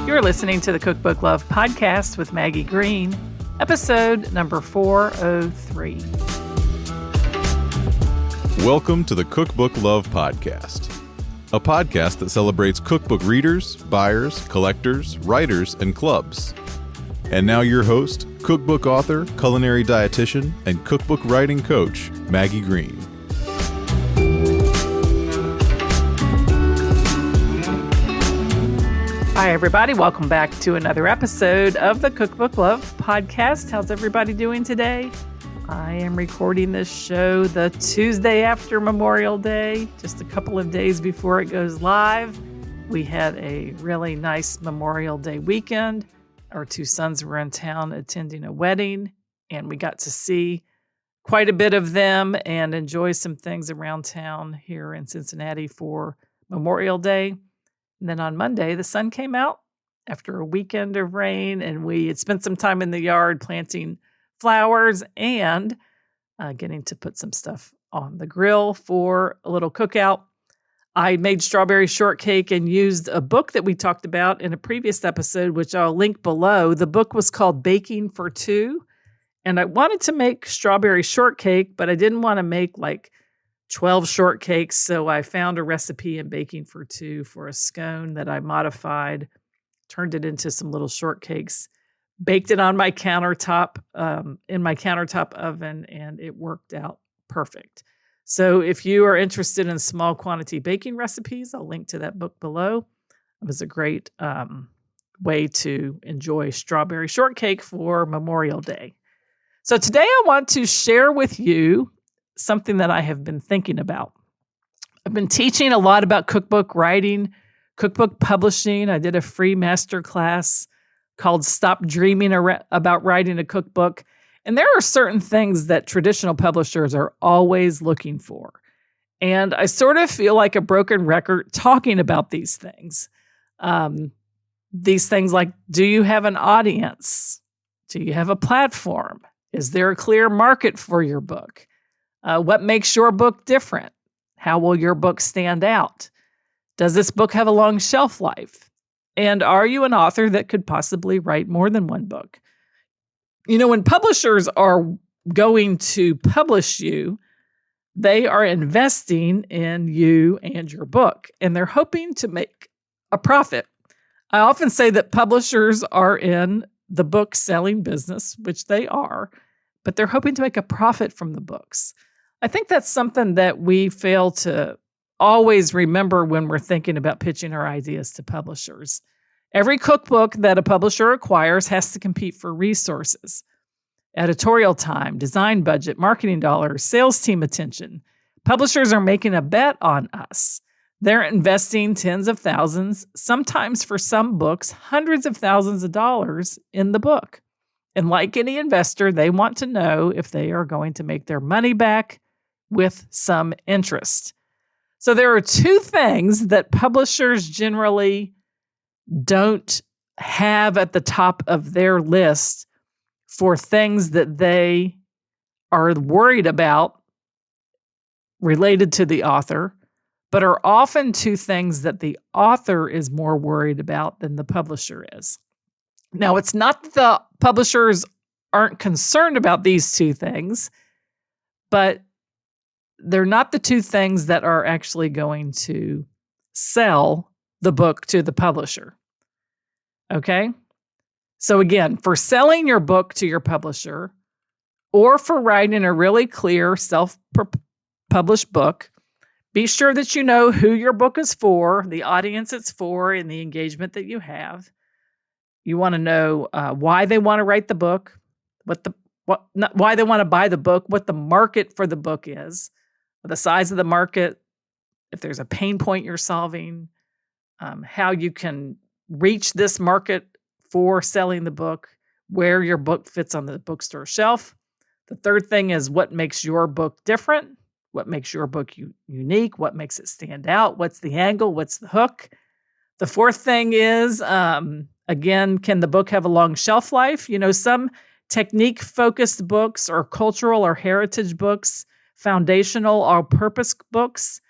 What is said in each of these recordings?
You're listening to the Cookbook Love Podcast with Maggie Green, episode number 403. Welcome to the Cookbook Love Podcast, a podcast that celebrates cookbook readers, buyers, collectors, writers, and clubs. And now your host, cookbook author, culinary dietitian, and cookbook writing coach, Maggie Green. Hi, everybody. Welcome back to another episode of the Cookbook Love Podcast. How's everybody doing today? I am recording this show the Tuesday after Memorial Day, just a couple of days before it goes live. We had a really nice Memorial Day weekend. Our two sons were in town attending a wedding, and we got to see quite a bit of them and enjoy some things around town here in Cincinnati for Memorial Day. And then on Monday, the sun came out after a weekend of rain, and we had spent some time in the yard planting flowers and getting to put some stuff on the grill for a little cookout. I made strawberry shortcake and used a book that we talked about in a previous episode, which I'll link below. The book was called Baking for Two, and I wanted to make strawberry shortcake, but I didn't want to make like 12 shortcakes, so I found a recipe in Baking for Two for a scone that I modified, turned it into some little shortcakes, baked it on my countertop, in my countertop oven, and it worked out perfect. So if you are interested in small quantity baking recipes, I'll link to that book below. It was a great way to enjoy strawberry shortcake for Memorial Day. So today I want to share with you something that I have been thinking about. I've been teaching a lot about cookbook writing, cookbook publishing. I did a free masterclass called Stop Dreaming About Writing a Cookbook. And there are certain things that traditional publishers are always looking for. And I sort of feel like a broken record talking about these things. These things like, do you have an audience? Do you have a platform? Is there a clear market for your book? What makes your book different? How will your book stand out? Does this book have a long shelf life? And are you an author that could possibly write more than one book? You know, when publishers are going to publish you, they are investing in you and your book, and they're hoping to make a profit. I often say that publishers are in the book selling business, which they are, but they're hoping to make a profit from the books. I think that's something that we fail to always remember when we're thinking about pitching our ideas to publishers. Every cookbook that a publisher acquires has to compete for resources, editorial time, design budget, marketing dollars, sales team attention. Publishers are making a bet on us. They're investing tens of thousands, sometimes for some books, hundreds of thousands of dollars in the book. And like any investor, they want to know if they are going to make their money back with some interest. So there are two things that publishers generally don't have at the top of their list for things that they are worried about related to the author, but are often two things that the author is more worried about than the publisher is. Now, it's not that the publishers aren't concerned about these two things, but they're not the two things that are actually going to sell the book to the publisher. Okay? So again, for selling your book to your publisher or for writing a really clear self-published book, be sure that you know who your book is for, the audience it's for, and the engagement that you have. You want to know why they want to write the book, why they want to buy the book, what the market for the book is, the size of the market, if there's a pain point you're solving, how you can reach this market for selling the book, where your book fits on the bookstore shelf. The third thing is what makes your book different, what makes your book unique, what makes it stand out, what's the angle, what's the hook. The fourth thing is, again, can the book have a long shelf life? You know, some technique-focused books or cultural or heritage books, foundational or purpose books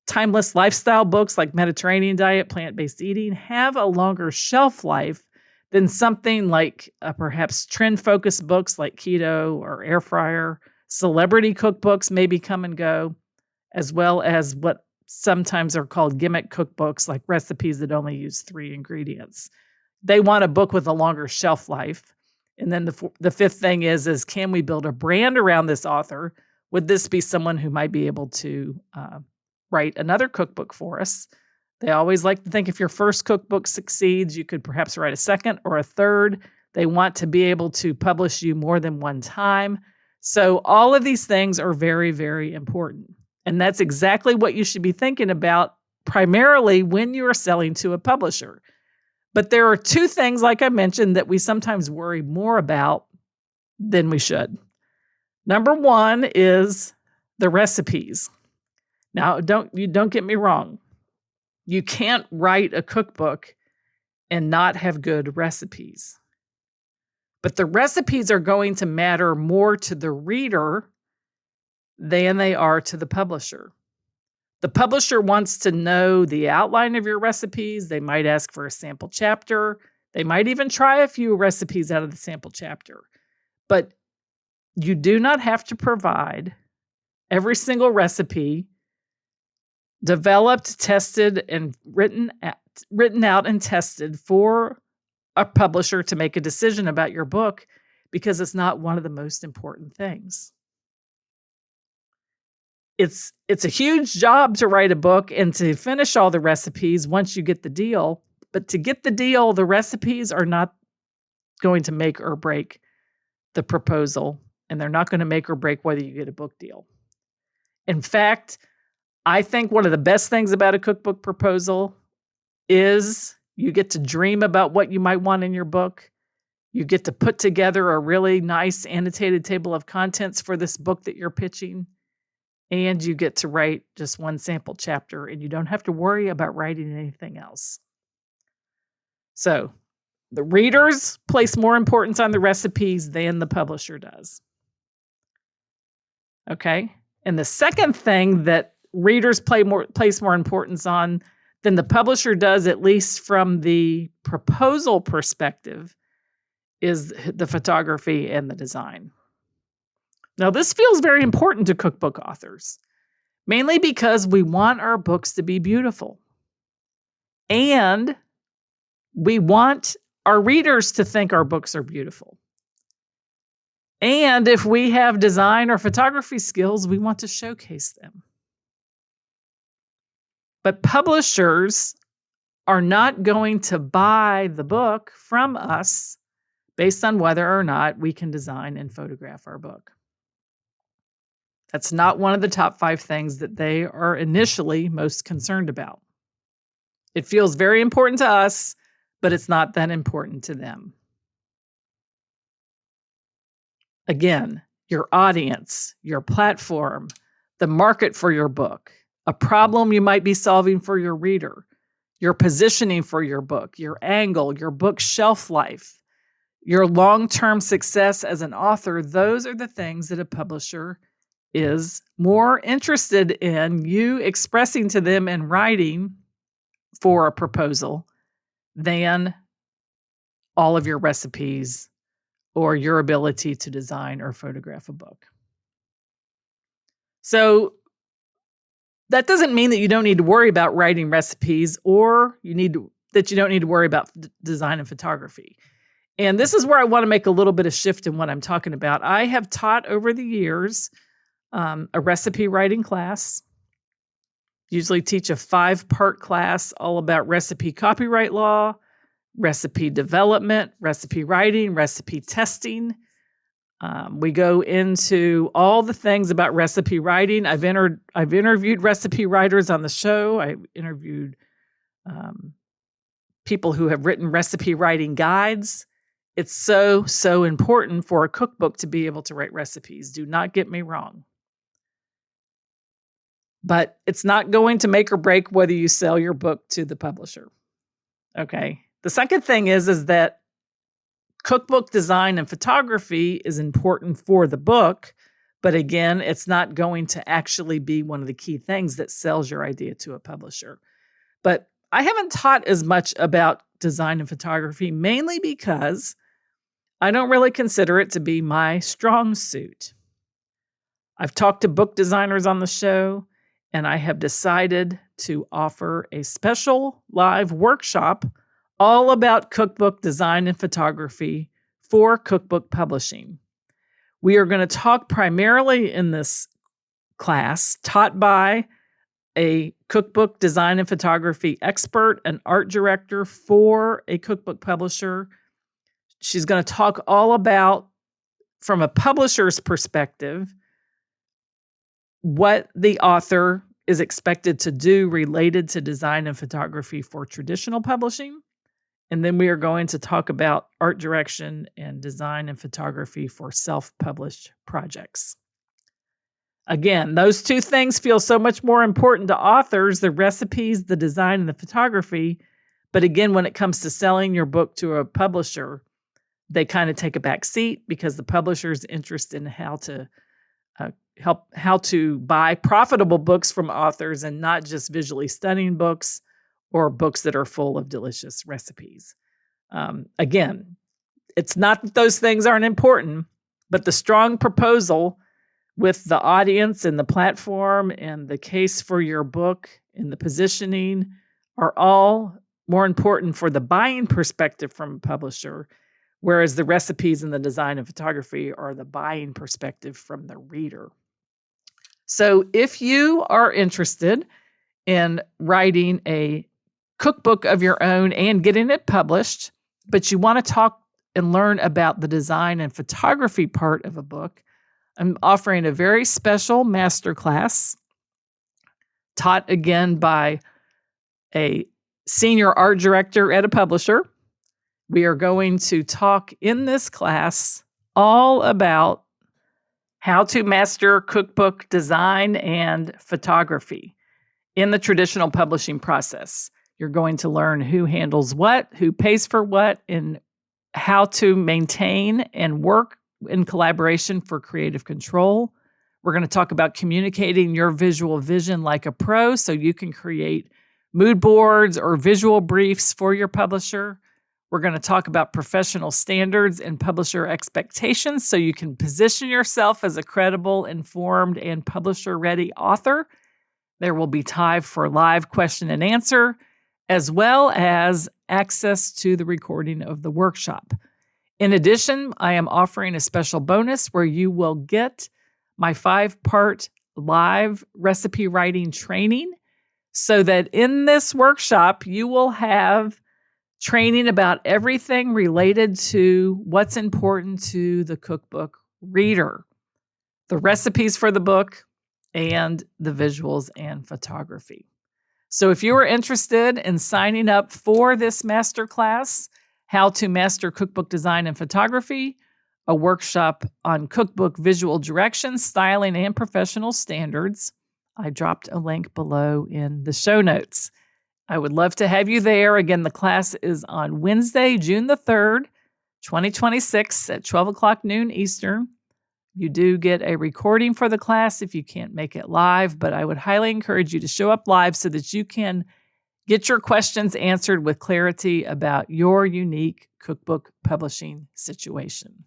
timeless lifestyle books like Mediterranean Diet, Plant-Based Eating have a longer shelf life than something like perhaps trend-focused books like Keto or Air Fryer. Celebrity cookbooks maybe come and go, as well as what sometimes are called gimmick cookbooks, like recipes that only use 3 ingredients. They want a book with a longer shelf life. And then the fifth thing is can we build a brand around this author? Would this be someone who might be able to write another cookbook for us? They always like to think if your first cookbook succeeds, you could perhaps write a second or a third. They want to be able to publish you more than one time. So all of these things are very, very important. And that's exactly what you should be thinking about primarily when you are selling to a publisher. But there are 2 things, like I mentioned, that we sometimes worry more about than we should. Number 1 is the recipes. Now, don't get me wrong. You can't write a cookbook and not have good recipes. But the recipes are going to matter more to the reader than they are to the publisher. The publisher wants to know the outline of your recipes. They might ask for a sample chapter. They might even try a few recipes out of the sample chapter. But you do not have to provide every single recipe developed, tested, and written out and tested for a publisher to make a decision about your book, because it's not one of the most important things. It's a huge job to write a book and to finish all the recipes once you get the deal. But to get the deal, the recipes are not going to make or break the proposal, and they're not going to make or break whether you get a book deal. In fact, I think one of the best things about a cookbook proposal is you get to dream about what you might want in your book. You get to put together a really nice annotated table of contents for this book that you're pitching. And you get to write just one sample chapter, and you don't have to worry about writing anything else. So the readers place more importance on the recipes than the publisher does. Okay? And the second thing that readers place more importance on than the publisher does, at least from the proposal perspective, is the photography and the design. Now, this feels very important to cookbook authors, mainly because we want our books to be beautiful. And we want our readers to think our books are beautiful. And if we have design or photography skills, we want to showcase them. But publishers are not going to buy the book from us based on whether or not we can design and photograph our book. That's not one of the top 5 things that they are initially most concerned about. It feels very important to us, but it's not that important to them. Again, your audience, your platform, the market for your book, a problem you might be solving for your reader, your positioning for your book, your angle, your book's shelf life, your long-term success as an author, those are the things that a publisher is more interested in you expressing to them in writing for a proposal than all of your recipes or your ability to design or photograph a book. So that doesn't mean that you don't need to worry about writing recipes or that you don't need to worry about design and photography. And this is where I want to make a little bit of shift in what I'm talking about. I have taught over the years a recipe writing class. Usually teach a 5-part class all about recipe copyright law, recipe development, recipe writing, recipe testing. We go into all the things about recipe writing. I've interviewed recipe writers on the show. I've interviewed people who have written recipe writing guides. It's so important for a cookbook to be able to write recipes. Do not get me wrong. But it's not going to make or break whether you sell your book to the publisher. Okay. The second thing is that cookbook design and photography is important for the book, But again, it's not going to actually be one of the key things that sells your idea to a publisher. But I haven't taught as much about design and photography, mainly because I don't really consider it to be my strong suit. I've talked to book designers on the show, and I have decided to offer a special live workshop all about cookbook design and photography for cookbook publishing. We are going to talk primarily in this class, taught by a cookbook design and photography expert, an art director for a cookbook publisher. She's going to talk all about, from a publisher's perspective, what the author is expected to do related to design and photography for traditional publishing. And then we are going to talk about art direction and design and photography for self-published projects. Again, those two things feel so much more important to authors, the recipes, the design, and the photography. But again, when it comes to selling your book to a publisher, they kind of take a back seat because the publisher's interest in how to buy profitable books from authors and not just visually stunning books or books that are full of delicious recipes. Again, it's not that those things aren't important, but the strong proposal with the audience and the platform and the case for your book and the positioning are all more important for the buying perspective from a publisher, whereas the recipes and the design and photography are the buying perspective from the reader. So if you are interested in writing a cookbook of your own and getting it published, but you want to talk and learn about the design and photography part of a book, I'm offering a very special masterclass taught again by a senior art director at a publisher. We are going to talk in this class all about how to master cookbook design and photography in the traditional publishing process. You're going to learn who handles what, who pays for what, and how to maintain and work in collaboration for creative control. We're going to talk about communicating your visual vision like a pro so you can create mood boards or visual briefs for your publisher. We're going to talk about professional standards and publisher expectations so you can position yourself as a credible, informed, and publisher-ready author. There will be time for live question and answer, as well as access to the recording of the workshop. In addition, I am offering a special bonus where you will get my 5-part live recipe writing training so that in this workshop, you will have training about everything related to what's important to the cookbook reader, the recipes for the book, and the visuals and photography. So if you are interested in signing up for this masterclass, How to Master Cookbook Design and Photography, a workshop on cookbook visual direction, styling, and professional standards, I dropped a link below in the show notes. I would love to have you there. Again, the class is on Wednesday, June the 3rd, 2026 at 12 o'clock noon Eastern. You do get a recording for the class if you can't make it live, but I would highly encourage you to show up live so that you can get your questions answered with clarity about your unique cookbook publishing situation.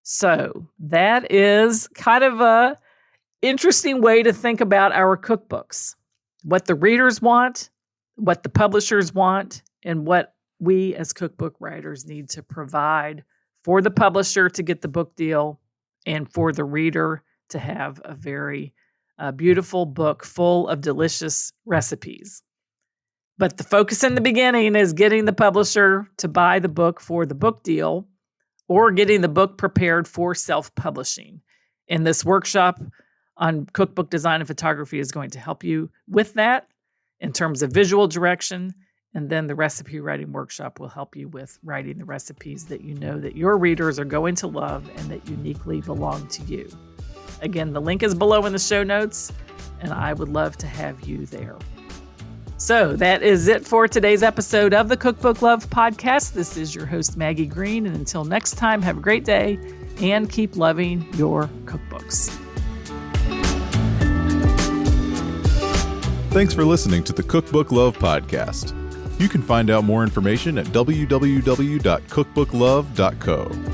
So that is kind of a interesting way to think about our cookbooks. What the readers want, what the publishers want, and what we as cookbook writers need to provide for the publisher to get the book deal and for the reader to have a very beautiful book full of delicious recipes. But the focus in the beginning is getting the publisher to buy the book for the book deal or getting the book prepared for self-publishing. And this workshop on cookbook design and photography is going to help you with that in terms of visual direction. And then the recipe writing workshop will help you with writing the recipes that you know that your readers are going to love and that uniquely belong to you. Again, the link is below in the show notes, and I would love to have you there. So that is it for today's episode of the Cookbook Love Podcast. This is your host, Maggie Green. And until next time, have a great day and keep loving your cookbooks. Thanks for listening to the Cookbook Love Podcast. You can find out more information at www.cookbooklove.co.